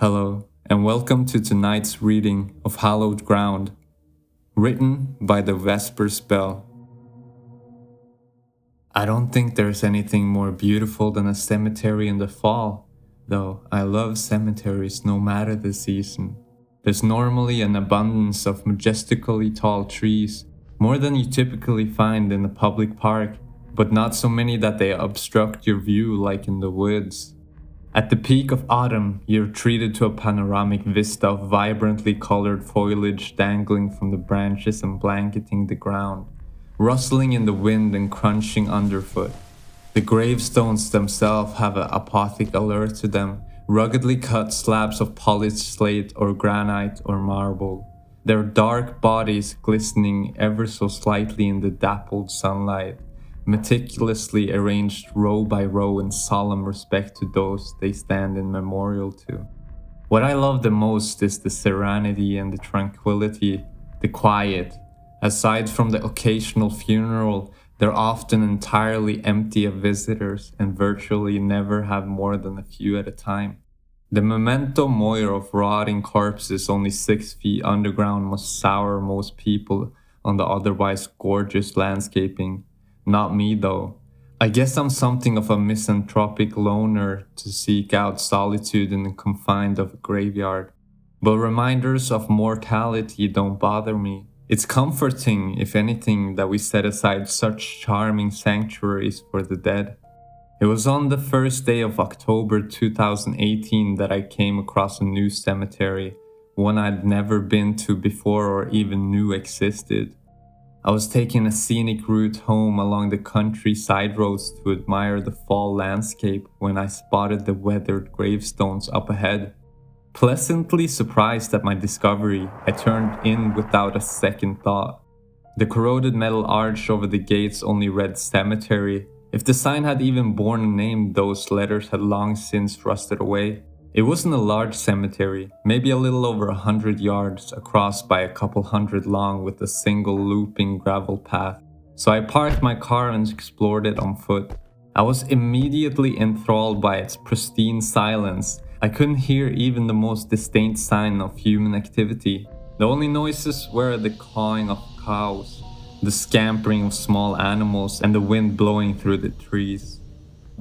Hello, and welcome to tonight's reading of Hallowed Ground, written by the Vesper spell. I don't think there's anything more beautiful than a cemetery in the fall, though I love cemeteries no matter the season. There's normally an abundance of majestically tall trees, more than you typically find in a public park, but not so many that they obstruct your view like in the woods. At the peak of autumn, you're treated to a panoramic vista of vibrantly colored foliage dangling from the branches and blanketing the ground, rustling in the wind and crunching underfoot. The gravestones themselves have an apothic allure to them, ruggedly cut slabs of polished slate or granite or marble, their dark bodies glistening ever so slightly in the dappled sunlight, meticulously arranged row by row in solemn respect to those they stand in memorial to. What I love the most is the serenity and the tranquility, the quiet. Aside from the occasional funeral, they're often entirely empty of visitors and virtually never have more than a few at a time. The memento mori of rotting corpses only 6 feet underground must sour most people on the otherwise gorgeous landscaping. Not me though. I guess I'm something of a misanthropic loner to seek out solitude in the confines of a graveyard. But reminders of mortality don't bother me. It's comforting, if anything, that we set aside such charming sanctuaries for the dead. It was on the first day of October 2018 that I came across a new cemetery, one I'd never been to before or even knew existed. I was taking a scenic route home along the country side roads to admire the fall landscape when I spotted the weathered gravestones up ahead. Pleasantly surprised at my discovery, I turned in without a second thought. The corroded metal arch over the gates only read cemetery. If the sign had even borne a name, those letters had long since rusted away. It wasn't a large cemetery, maybe a little over 100 yards across by a couple hundred long with a single looping gravel path, so I parked my car and explored it on foot. I was immediately enthralled by its pristine silence. I couldn't hear even the most distinct sign of human activity. The only noises were the cawing of cows, the scampering of small animals, and the wind blowing through the trees.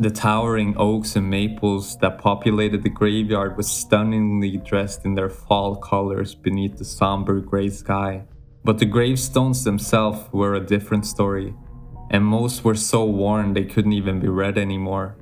The towering oaks and maples that populated the graveyard were stunningly dressed in their fall colors beneath the somber gray sky. But the gravestones themselves were a different story, and most were so worn they couldn't even be read anymore.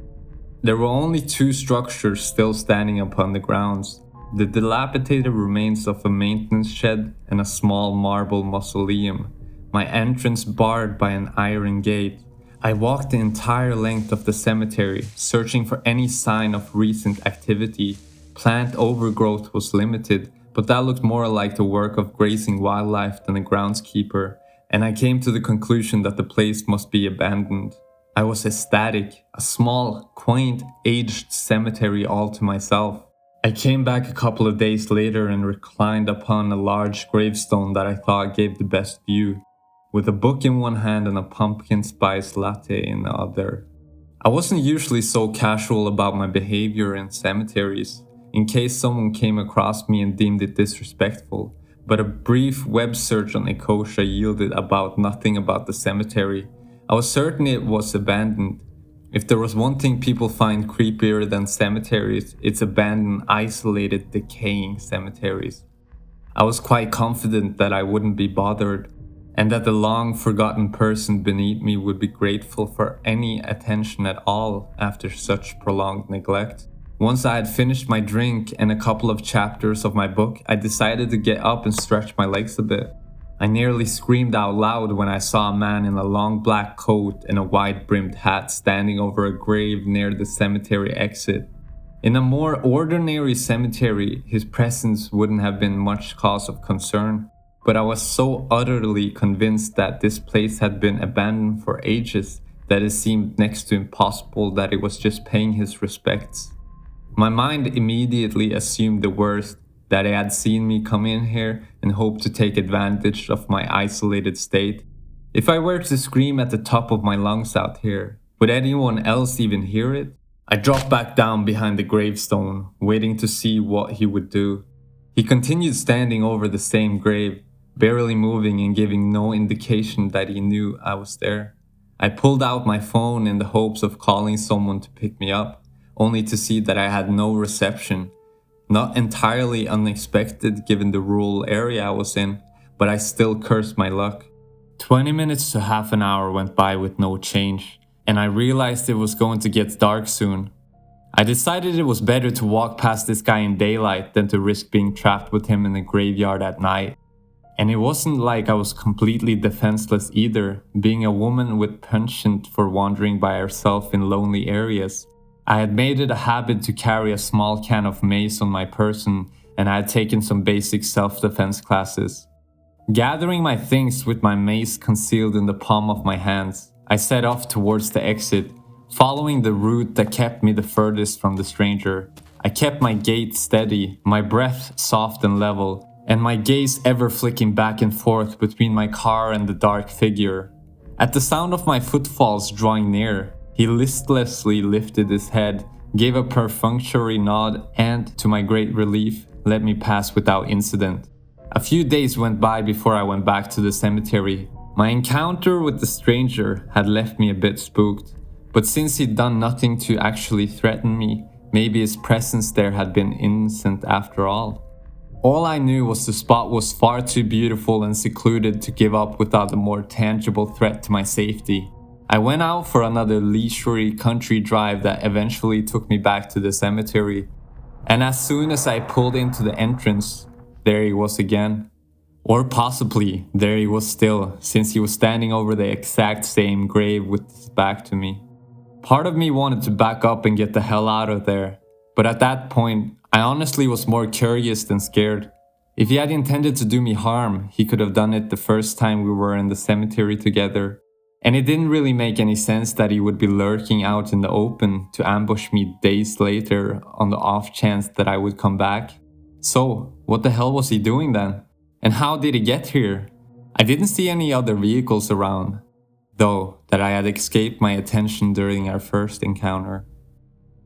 There were only 2 structures still standing upon the grounds: the dilapidated remains of a maintenance shed and a small marble mausoleum, my entrance barred by an iron gate. I walked the entire length of the cemetery, searching for any sign of recent activity. Plant overgrowth was limited, but that looked more like the work of grazing wildlife than a groundskeeper, and I came to the conclusion that the place must be abandoned. I was ecstatic, a small, quaint, aged cemetery all to myself. I came back a couple of days later and reclined upon a large gravestone that I thought gave the best view, with a book in one hand and a pumpkin spice latte in the other. I wasn't usually so casual about my behavior in cemeteries, in case someone came across me and deemed it disrespectful, but a brief web search on Ecosia yielded about nothing about the cemetery. I was certain it was abandoned. If there was one thing people find creepier than cemeteries, it's abandoned, isolated, decaying cemeteries. I was quite confident that I wouldn't be bothered, and that the long-forgotten person beneath me would be grateful for any attention at all after such prolonged neglect. Once I had finished my drink and a couple of chapters of my book, I decided to get up and stretch my legs a bit. I nearly screamed out loud when I saw a man in a long black coat and a wide-brimmed hat standing over a grave near the cemetery exit. In a more ordinary cemetery, his presence wouldn't have been much cause of concern. But I was so utterly convinced that this place had been abandoned for ages that it seemed next to impossible that it was just paying his respects. My mind immediately assumed the worst, that he had seen me come in here and hoped to take advantage of my isolated state. If I were to scream at the top of my lungs out here, would anyone else even hear it? I dropped back down behind the gravestone, waiting to see what he would do. He continued standing over the same grave, barely moving and giving no indication that he knew I was there. I pulled out my phone in the hopes of calling someone to pick me up, only to see that I had no reception. Not entirely unexpected given the rural area I was in, but I still cursed my luck. 20 minutes to half an hour went by with no change, and I realized it was going to get dark soon. I decided it was better to walk past this guy in daylight than to risk being trapped with him in a graveyard at night. And it wasn't like I was completely defenseless either, being a woman with penchant for wandering by herself in lonely areas. I had made it a habit to carry a small can of mace on my person, and I had taken some basic self-defense classes. Gathering my things with my mace concealed in the palm of my hands, I set off towards the exit, following the route that kept me the furthest from the stranger. I kept my gait steady, my breath soft and level, and my gaze ever flicking back and forth between my car and the dark figure. At the sound of my footfalls drawing near, he listlessly lifted his head, gave a perfunctory nod, and, to my great relief, let me pass without incident. A few days went by before I went back to the cemetery. My encounter with the stranger had left me a bit spooked, but since he'd done nothing to actually threaten me, maybe his presence there had been innocent after all. All I knew was the spot was far too beautiful and secluded to give up without a more tangible threat to my safety. I went out for another leisurely country drive that eventually took me back to the cemetery, and as soon as I pulled into the entrance, there he was again. Or possibly, there he was still, since he was standing over the exact same grave with his back to me. Part of me wanted to back up and get the hell out of there, but at that point, I honestly was more curious than scared. If he had intended to do me harm, he could have done it the first time we were in the cemetery together. And it didn't really make any sense that he would be lurking out in the open to ambush me days later on the off chance that I would come back. So, what the hell was he doing then? And how did he get here? I didn't see any other vehicles around, though that I had escaped my attention during our first encounter.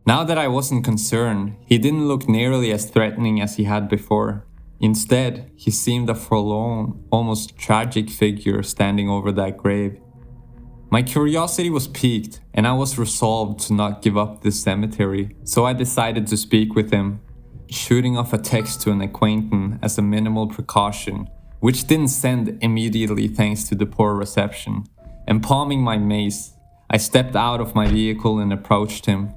Now that I wasn't concerned, he didn't look nearly as threatening as he had before. Instead, he seemed a forlorn, almost tragic figure standing over that grave. My curiosity was piqued, and I was resolved to not give up this cemetery, so I decided to speak with him, shooting off a text to an acquaintance as a minimal precaution, which didn't send immediately thanks to the poor reception. And palming my mace, I stepped out of my vehicle and approached him.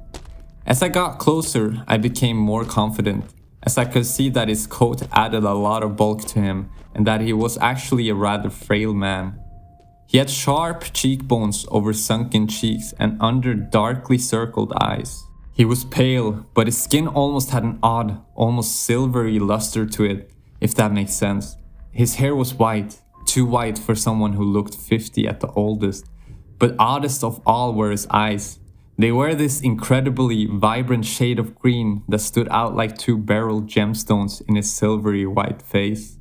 As I got closer, I became more confident, as I could see that his coat added a lot of bulk to him and that he was actually a rather frail man. He had sharp cheekbones over sunken cheeks and under darkly circled eyes. He was pale, but his skin almost had an odd, almost silvery luster to it, if that makes sense. His hair was white, too white for someone who looked 50 at the oldest, but oddest of all were his eyes. They were this incredibly vibrant shade of green that stood out like two beryl gemstones in his silvery white face.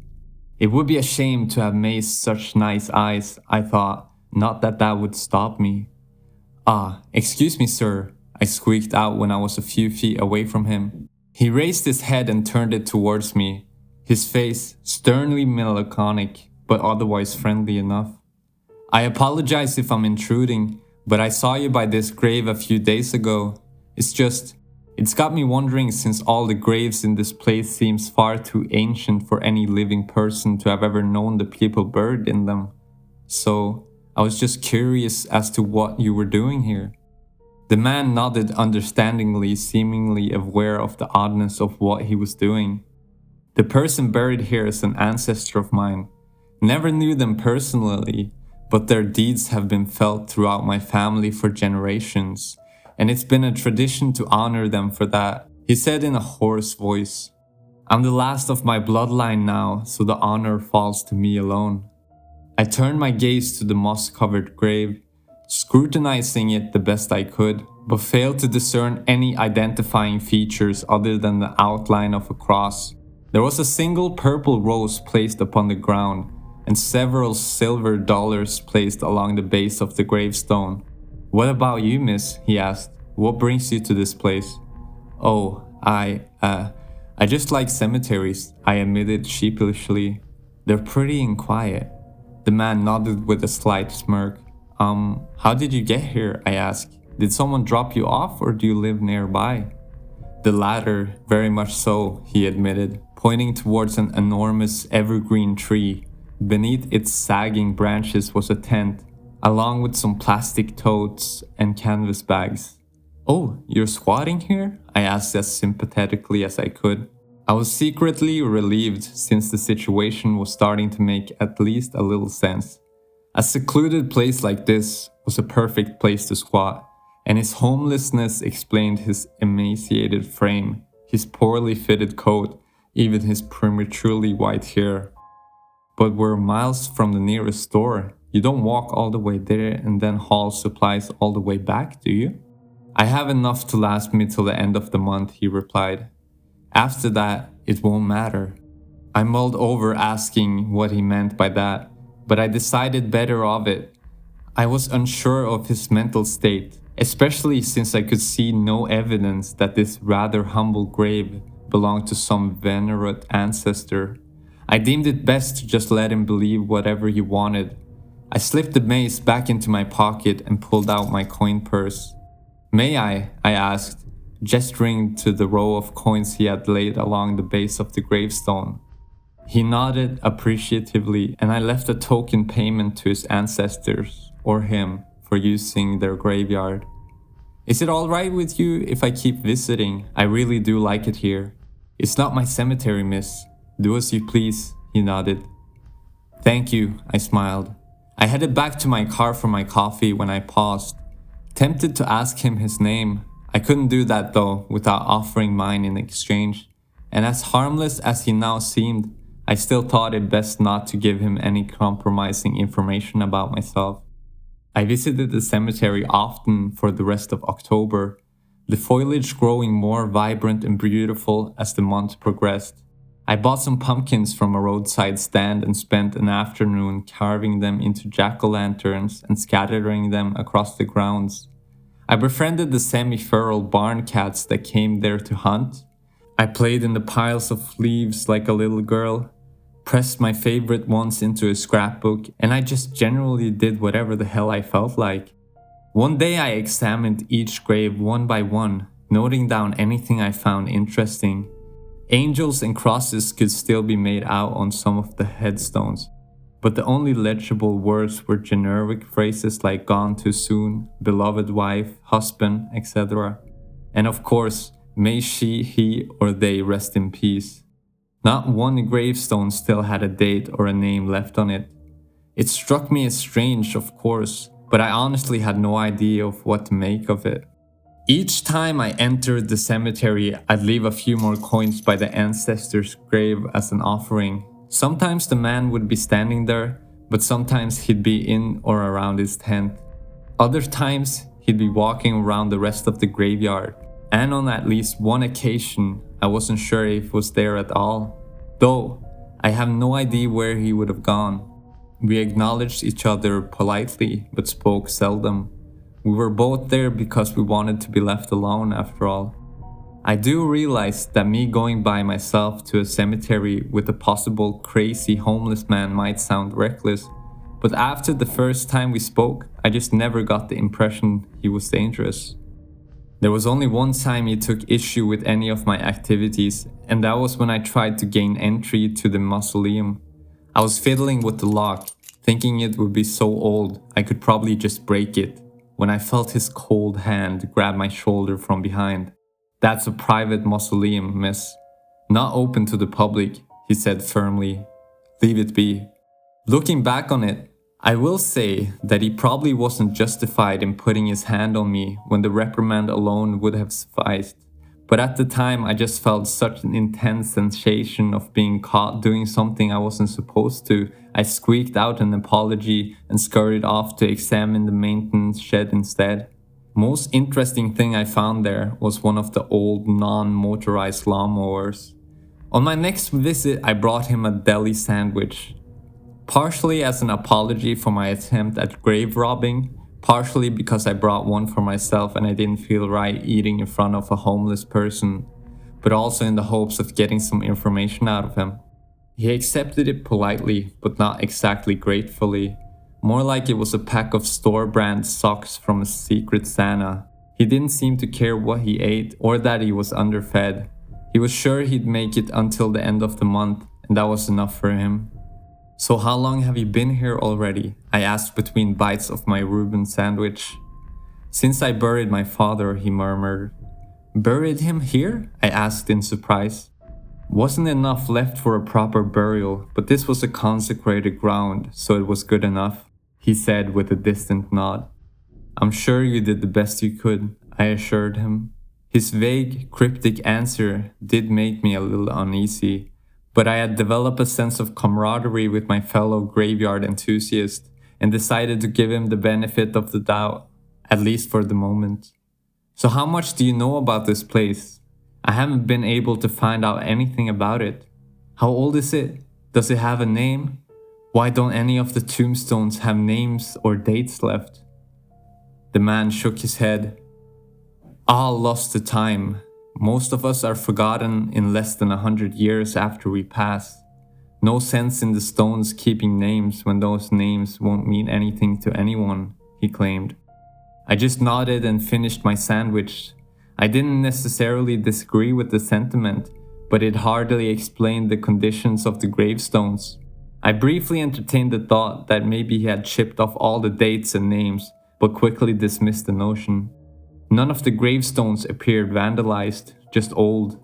It would be a shame to have maced such nice eyes, I thought, not that that would stop me. "Ah, excuse me, sir," I squeaked out when I was a few feet away from him. He raised his head and turned it towards me, his face sternly melancholic, but otherwise friendly enough. "I apologize if I'm intruding, but I saw you by this grave a few days ago. It's got me wondering, since all the graves in this place seems far too ancient for any living person to have ever known the people buried in them. So, I was just curious as to what you were doing here." The man nodded understandingly, seemingly aware of the oddness of what he was doing. "The person buried here is an ancestor of mine. Never knew them personally, but their deeds have been felt throughout my family for generations, and it's been a tradition to honor them for that," he said in a hoarse voice. "I'm the last of my bloodline now, so the honor falls to me alone." I turned my gaze to the moss-covered grave, scrutinizing it the best I could, but failed to discern any identifying features other than the outline of a cross. There was a single purple rose placed upon the ground, and several silver dollars placed along the base of the gravestone. "What about you, miss?" he asked. What brings you to this place? Oh, I just like cemeteries, I admitted sheepishly. They're pretty and quiet. The man nodded with a slight smirk. How did you get here? I asked. Did someone drop you off or do you live nearby? The latter, very much so, he admitted, pointing towards an enormous evergreen tree. Beneath its sagging branches was a tent, along with some plastic totes and canvas bags. Oh, you're squatting here? I asked as sympathetically as I could. I was secretly relieved since the situation was starting to make at least a little sense. A secluded place like this was a perfect place to squat, and his homelessness explained his emaciated frame, his poorly fitted coat, even his prematurely white hair. But we're miles from the nearest store. You don't walk all the way there and then haul supplies all the way back, do you? I have enough to last me till the end of the month, he replied. After that, it won't matter. I mulled over asking what he meant by that, but I decided better of it. I was unsure of his mental state, especially since I could see no evidence that this rather humble grave belonged to some venerate ancestor. I deemed it best to just let him believe whatever he wanted. I slipped the mace back into my pocket and pulled out my coin purse. May I asked, gesturing to the row of coins he had laid along the base of the gravestone. He nodded appreciatively, and I left a token payment to his ancestors, or him, for using their graveyard. Is it alright with you if I keep visiting? I really do like it here. It's not my cemetery, miss. Do as you please, he nodded. Thank you, I smiled. I headed back to my car for my coffee when I paused. Tempted to ask him his name, I couldn't do that though without offering mine in exchange, and as harmless as he now seemed, I still thought it best not to give him any compromising information about myself. I visited the cemetery often for the rest of October, the foliage growing more vibrant and beautiful as the month progressed. I bought some pumpkins from a roadside stand and spent an afternoon carving them into jack-o'-lanterns and scattering them across the grounds. I befriended the semi-feral barn cats that came there to hunt. I played in the piles of leaves like a little girl, pressed my favorite ones into a scrapbook, and I just generally did whatever the hell I felt like. One day I examined each grave one by one, noting down anything I found interesting. Angels and crosses could still be made out on some of the headstones, but the only legible words were generic phrases like gone too soon, beloved wife, husband, etc. And of course, may she, he, or they rest in peace. Not one gravestone still had a date or a name left on it. It struck me as strange, of course, but I honestly had no idea of what to make of it. Each time I entered the cemetery, I'd leave a few more coins by the ancestor's grave as an offering. Sometimes the man would be standing there, but sometimes he'd be in or around his tent. Other times, he'd be walking around the rest of the graveyard. And on at least one occasion, I wasn't sure if he was there at all. Though, I have no idea where he would have gone. We acknowledged each other politely, but spoke seldom. We were both there because we wanted to be left alone after all. I do realize that me going by myself to a cemetery with a possible crazy homeless man might sound reckless, but after the first time we spoke, I just never got the impression he was dangerous. There was only one time he took issue with any of my activities, and that was when I tried to gain entry to the mausoleum. I was fiddling with the lock, thinking it would be so old I could probably just break it, when I felt his cold hand grab my shoulder from behind. That's a private mausoleum, miss. Not open to the public, he said firmly. Leave it be. Looking back on it, I will say that he probably wasn't justified in putting his hand on me when the reprimand alone would have sufficed. But at the time I just felt such an intense sensation of being caught doing something I wasn't supposed to. I squeaked out an apology and scurried off to examine the maintenance shed instead. Most interesting thing I found there was one of the old non-motorized lawnmowers. On my next visit I brought him a deli sandwich. Partially as an apology for my attempt at grave robbing, partially because I brought one for myself and I didn't feel right eating in front of a homeless person, but also in the hopes of getting some information out of him. He accepted it politely, but not exactly gratefully, more like it was a pack of store-brand socks from a secret Santa. He didn't seem to care what he ate or that he was underfed. He was sure he'd make it until the end of the month, and that was enough for him. "So how long have you been here already?" I asked between bites of my Reuben sandwich. "Since I buried my father," he murmured. "Buried him here?" I asked in surprise. "Wasn't enough left for a proper burial, but this was a consecrated ground, so it was good enough," he said with a distant nod. "I'm sure you did the best you could," I assured him. His vague, cryptic answer did make me a little uneasy, but I had developed a sense of camaraderie with my fellow graveyard enthusiast and decided to give him the benefit of the doubt, at least for the moment. "So how much do you know about this place? I haven't been able to find out anything about it. How old is it? Does it have a name? Why don't any of the tombstones have names or dates left?" The man shook his head. "All lost to time. Most of us are forgotten in less than 100 years after we pass. No sense in the stones keeping names when those names won't mean anything to anyone," he claimed. I just nodded and finished my sandwich. I didn't necessarily disagree with the sentiment, but it hardly explained the conditions of the gravestones. I briefly entertained the thought that maybe he had chipped off all the dates and names, but quickly dismissed the notion. None of the gravestones appeared vandalized, just old.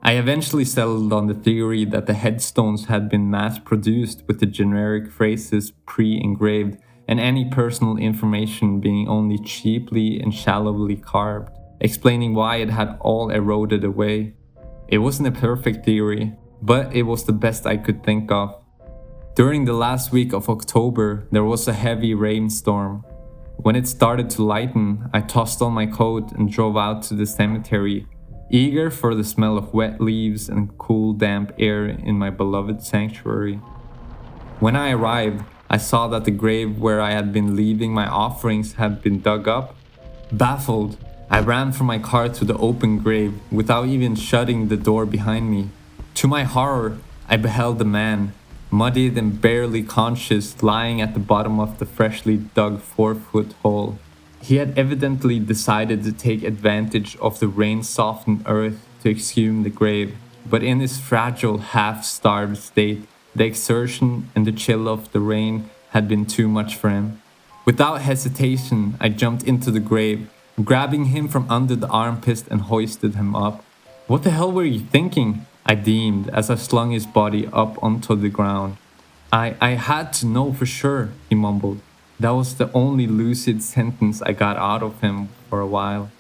I eventually settled on the theory that the headstones had been mass-produced with the generic phrases pre-engraved and any personal information being only cheaply and shallowly carved, explaining why it had all eroded away. It wasn't a perfect theory, but it was the best I could think of. During the last week of October, there was a heavy rainstorm. When it started to lighten, I tossed on my coat and drove out to the cemetery, eager for the smell of wet leaves and cool, damp air in my beloved sanctuary. When I arrived, I saw that the grave where I had been leaving my offerings had been dug up. Baffled, I ran from my car to the open grave without even shutting the door behind me. To my horror, I beheld the man, muddied and barely conscious, lying at the bottom of the freshly dug 4-foot hole. He had evidently decided to take advantage of the rain-softened earth to exhume the grave, but in his fragile, half-starved state, the exertion and the chill of the rain had been too much for him. Without hesitation, I jumped into the grave, grabbing him from under the armpit and hoisted him up. "What the hell were you thinking?" I deemed as I slung his body up onto the ground. I had to know for sure," he mumbled. That was the only lucid sentence I got out of him for a while.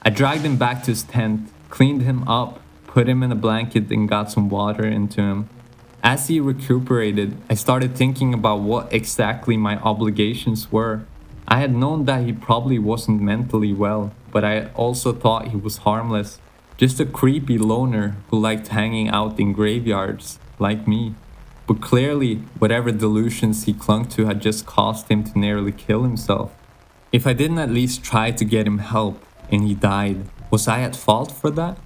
I dragged him back to his tent, cleaned him up, put him in a blanket and got some water into him. As he recuperated, I started thinking about what exactly my obligations were. I had known that he probably wasn't mentally well, but I also thought he was harmless. Just a creepy loner who liked hanging out in graveyards, like me. But clearly, whatever delusions he clung to had just caused him to nearly kill himself. If I didn't at least try to get him help, and he died, was I at fault for that?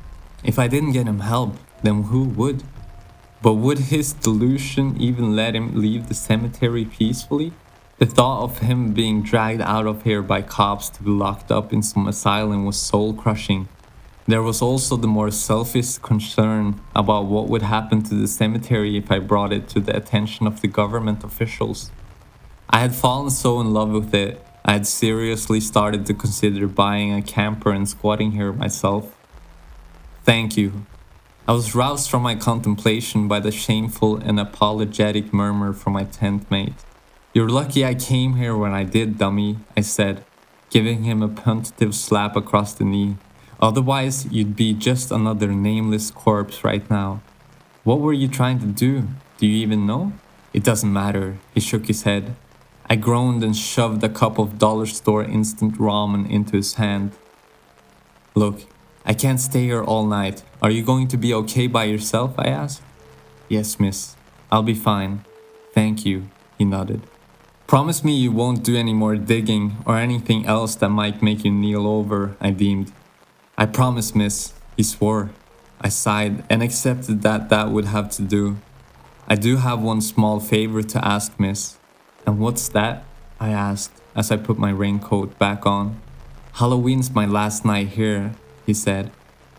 If I didn't get him help, then who would? But would his delusion even let him leave the cemetery peacefully? The thought of him being dragged out of here by cops to be locked up in some asylum was soul-crushing. There was also the more selfish concern about what would happen to the cemetery if I brought it to the attention of the government officials. I had fallen so in love with it, I had seriously started to consider buying a camper and squatting here myself. "Thank you." I was roused from my contemplation by the shameful and apologetic murmur from my tent mate. "You're lucky I came here when I did, dummy," I said, giving him a punitive slap across the knee. "Otherwise, you'd be just another nameless corpse right now." "What were you trying to do? Do you even know?" "It doesn't matter," he shook his head. I groaned and shoved a cup of dollar store instant ramen into his hand. "Look, I can't stay here all night. Are you going to be okay by yourself?" I asked. "Yes, miss. I'll be fine. Thank you," he nodded. Promise me you won't do any more digging or anything else that might make you kneel over, I deemed. I promise, miss, he swore. I sighed and accepted that that would have to do. I do have one small favor to ask, miss. And what's that? I asked as I put my raincoat back on. Halloween's my last night here, he said.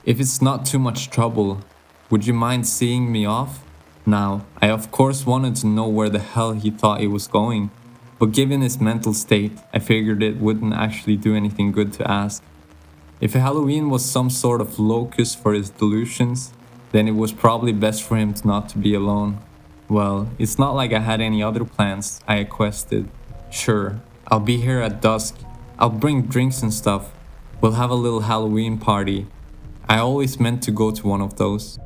If it's not too much trouble, would you mind seeing me off? Now, I of course wanted to know where the hell he thought he was going, but given his mental state, I figured it wouldn't actually do anything good to ask. If Halloween was some sort of locus for his delusions, then it was probably best for him not to be alone. Well, it's not like I had any other plans, I requested. Sure, I'll be here at dusk. I'll bring drinks and stuff. We'll have a little Halloween party. I always meant to go to one of those.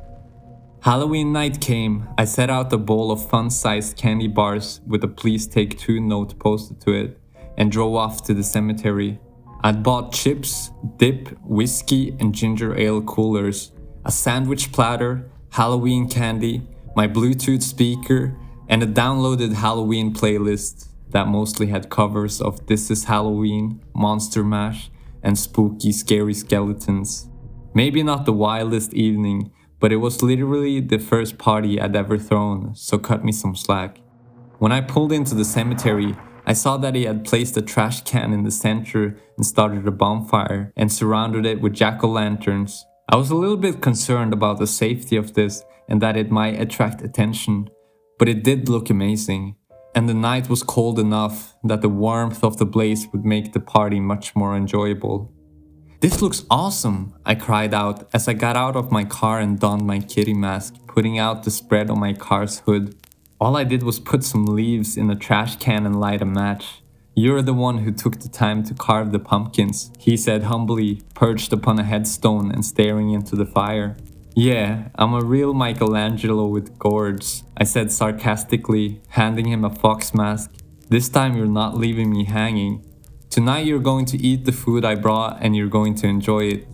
Halloween night came. I set out a bowl of fun-sized candy bars with a please take two note posted to it and drove off to the cemetery. I'd bought chips, dip, whiskey and ginger ale coolers, a sandwich platter, Halloween candy, my Bluetooth speaker, and a downloaded Halloween playlist that mostly had covers of This Is Halloween, Monster Mash, and spooky scary skeletons. Maybe not the wildest evening, but it was literally the first party I'd ever thrown, so cut me some slack. When I pulled into the cemetery, I saw that he had placed a trash can in the center and started a bonfire and surrounded it with jack-o'-lanterns. I was a little bit concerned about the safety of this and that it might attract attention, but it did look amazing, and the night was cold enough that the warmth of the blaze would make the party much more enjoyable. This looks awesome, I cried out as I got out of my car and donned my kitty mask, putting out the spread on my car's hood. All I did was put some leaves in a trash can and light a match. You're the one who took the time to carve the pumpkins, he said humbly, perched upon a headstone and staring into the fire. Yeah, I'm a real Michelangelo with gourds, I said sarcastically, handing him a fox mask. This time you're not leaving me hanging. Tonight you're going to eat the food I brought and you're going to enjoy it.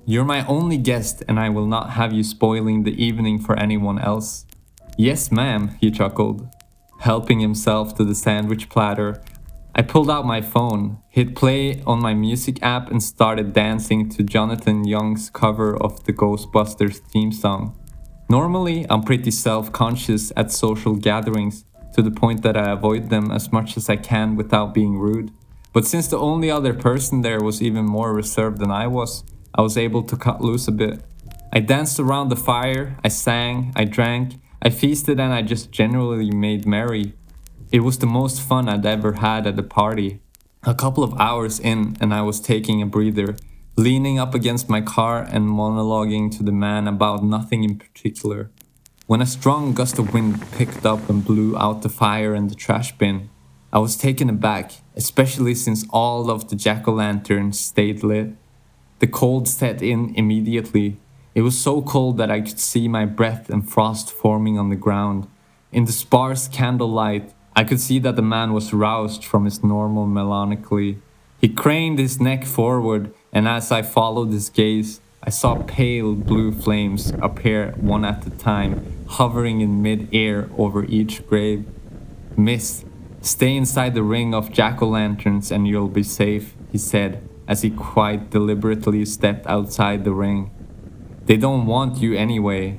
You're my only guest and I will not have you spoiling the evening for anyone else. Yes, ma'am, he chuckled, helping himself to the sandwich platter. I pulled out my phone, hit play on my music app and started dancing to Jonathan Young's cover of the Ghostbusters theme song. Normally, I'm pretty self-conscious at social gatherings, to the point that I avoid them as much as I can without being rude. But since the only other person there was even more reserved than I was able to cut loose a bit. I danced around the fire, I sang, I drank, I feasted and I just generally made merry. It was the most fun I'd ever had at a party. A couple of hours in and I was taking a breather, leaning up against my car and monologuing to the man about nothing in particular, when a strong gust of wind picked up and blew out the fire and the trash bin. I was taken aback, especially since all of the jack-o'-lanterns stayed lit. The cold set in immediately. It was so cold that I could see my breath and frost forming on the ground. In the sparse candlelight, I could see that the man was roused from his normal melancholy. He craned his neck forward, and as I followed his gaze, I saw pale blue flames appear one at a time, hovering in mid-air over each grave. Miss, stay inside the ring of jack-o'-lanterns and you'll be safe, he said, as he quite deliberately stepped outside the ring. They don't want you anyway.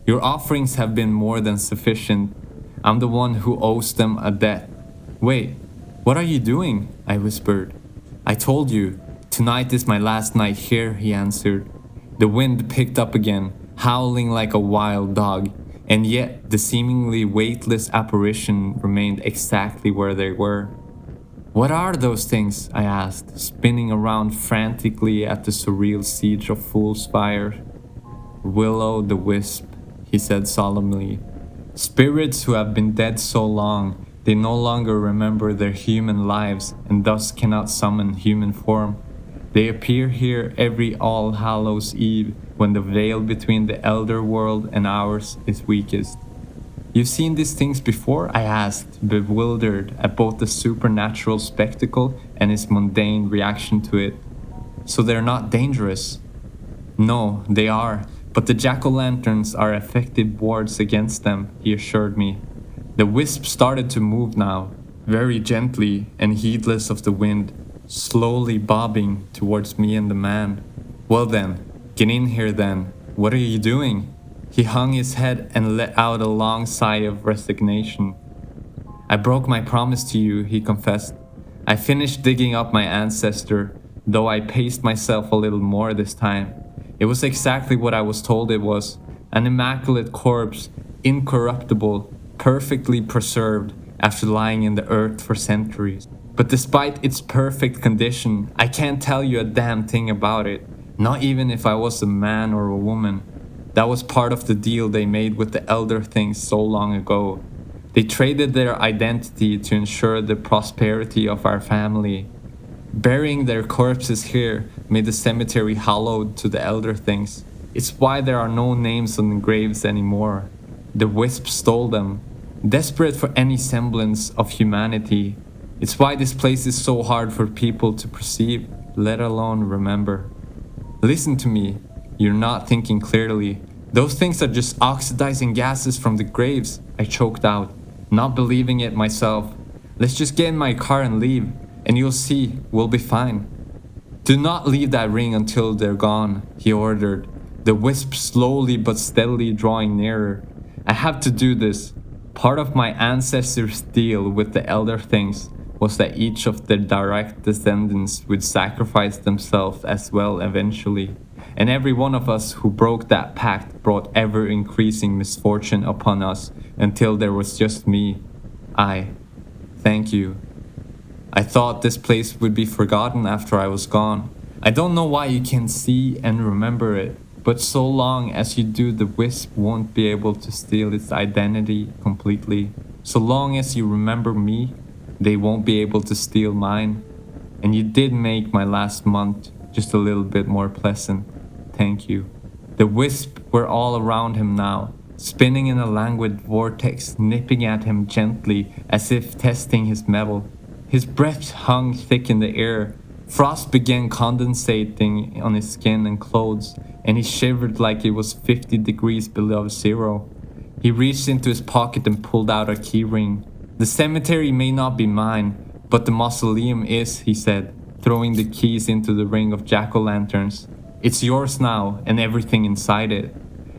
Your offerings have been more than sufficient. I'm the one who owes them a debt. Wait, what are you doing? I whispered. I told you, tonight is my last night here, he answered. The wind picked up again, howling like a wild dog, and yet the seemingly weightless apparition remained exactly where they were. What are those things? I asked, spinning around frantically at the surreal siege of fool's fire. Will-o'-the-wisp, he said solemnly. Spirits who have been dead so long, they no longer remember their human lives and thus cannot summon human form. They appear here every All Hallows Eve when the veil between the elder world and ours is weakest. You've seen these things before? I asked, bewildered at both the supernatural spectacle and his mundane reaction to it. So they're not dangerous? No, they are, but the jack-o'-lanterns are effective wards against them, he assured me. The wisp started to move now. very gently and heedless of the wind, slowly bobbing towards me and the man. Well then, get in here then. What are you doing? He hung his head and let out a long sigh of resignation. I broke my promise to you, he confessed. I finished digging up my ancestor, though I paced myself a little more this time. It was exactly what I was told it was, an immaculate corpse, incorruptible, perfectly preserved after lying in the earth for centuries. But despite its perfect condition, I can't tell you a damn thing about it, not even if I was a man or a woman. That was part of the deal they made with the elder things so long ago. They traded their identity to ensure the prosperity of our family. Burying their corpses here made the cemetery hallowed to the elder things. It's why there are no names on the graves anymore. The wisp stole them, desperate for any semblance of humanity. It's why this place is so hard for people to perceive, let alone remember. Listen to me, you're not thinking clearly. Those things are just oxidizing gases from the graves, I choked out, not believing it myself. Let's just get in my car and leave, and you'll see, we'll be fine. Do not leave that ring until they're gone, he ordered, the wisp slowly but steadily drawing nearer. I have to do this. Part of my ancestors' deal with the elder things was that each of their direct descendants would sacrifice themselves as well eventually. And every one of us who broke that pact brought ever increasing misfortune upon us until there was just me. Thank you. I thought this place would be forgotten after I was gone. I don't know why you can see and remember it, but so long as you do, the wisp won't be able to steal its identity completely. So long as you remember me, they won't be able to steal mine. And you did make my last month just a little bit more pleasant. Thank you. The wisp were all around him now, spinning in a languid vortex, nipping at him gently as if testing his mettle. His breath hung thick in the air. Frost began condensating on his skin and clothes, and he shivered like it was 50 degrees below zero. He reached into his pocket and pulled out a keyring. The cemetery may not be mine, but the mausoleum is, he said, throwing the keys into the ring of jack-o'-lanterns. It's yours now, and everything inside it.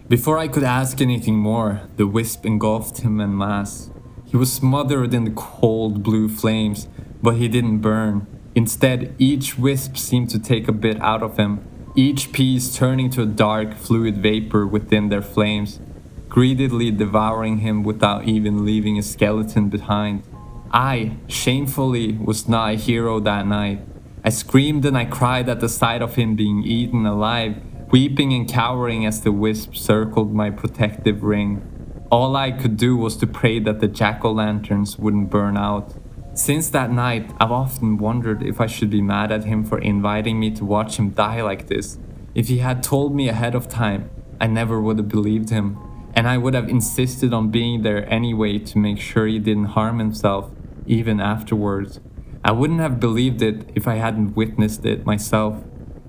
Before I could ask anything more, the wisp engulfed him en masse. He was smothered in the cold blue flames, but he didn't burn. Instead, each wisp seemed to take a bit out of him, each piece turning to a dark, fluid vapor within their flames, greedily devouring him without even leaving a skeleton behind. I, shamefully, was not a hero that night. I screamed and I cried at the sight of him being eaten alive, weeping and cowering as the wisp circled my protective ring. All I could do was to pray that the jack-o'-lanterns wouldn't burn out. Since that night, I've often wondered if I should be mad at him for inviting me to watch him die like this. If he had told me ahead of time, I never would have believed him, and I would have insisted on being there anyway to make sure he didn't harm himself, even afterwards. I wouldn't have believed it if I hadn't witnessed it myself.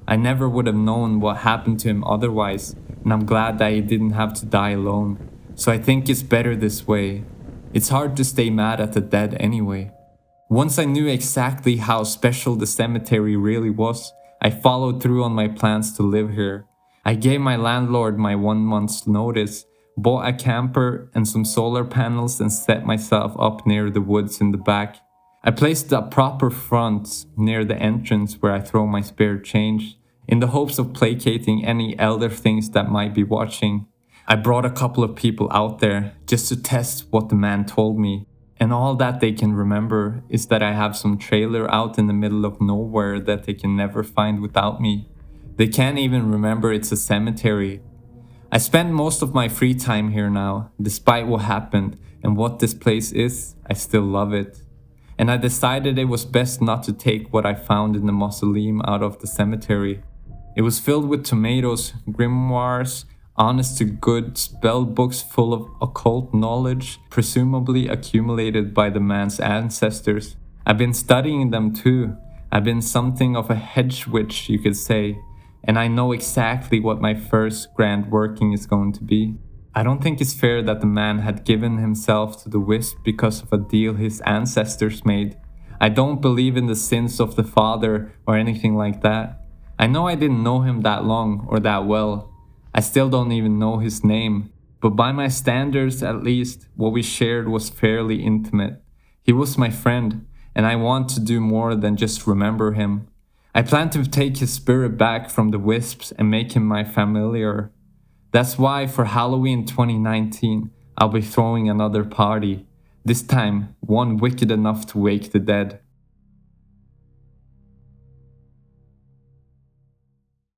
I never would have known what happened to him otherwise, and I'm glad that he didn't have to die alone. So I think it's better this way. It's hard to stay mad at the dead anyway. Once I knew exactly how special the cemetery really was, I followed through on my plans to live here. I gave my landlord my 1 month's notice, bought a camper and some solar panels, and set myself up near the woods in the back. I placed a proper front near the entrance where I throw my spare change, in the hopes of placating any elder things that might be watching. I brought a couple of people out there just to test what the man told me. And all that they can remember is that I have some trailer out in the middle of nowhere that they can never find without me. They can't even remember it's a cemetery. I spend most of my free time here now. Despite what happened and what this place is, I still love it. And I decided it was best not to take what I found in the mausoleum out of the cemetery. It was filled with tomatoes, grimoires, honest to good spell books full of occult knowledge, presumably accumulated by the man's ancestors. I've been studying them too. I've been something of a hedge witch, you could say, and I know exactly what my first grand working is going to be. I don't think it's fair that the man had given himself to the wisp because of a deal his ancestors made. I don't believe in the sins of the father or anything like that. I know I didn't know him that long or that well. I still don't even know his name. But by my standards, at least, what we shared was fairly intimate. He was my friend, and I want to do more than just remember him. I plan to take his spirit back from the wisps and make him my familiar. That's why for Halloween 2019, I'll be throwing another party. This time, one wicked enough to wake the dead.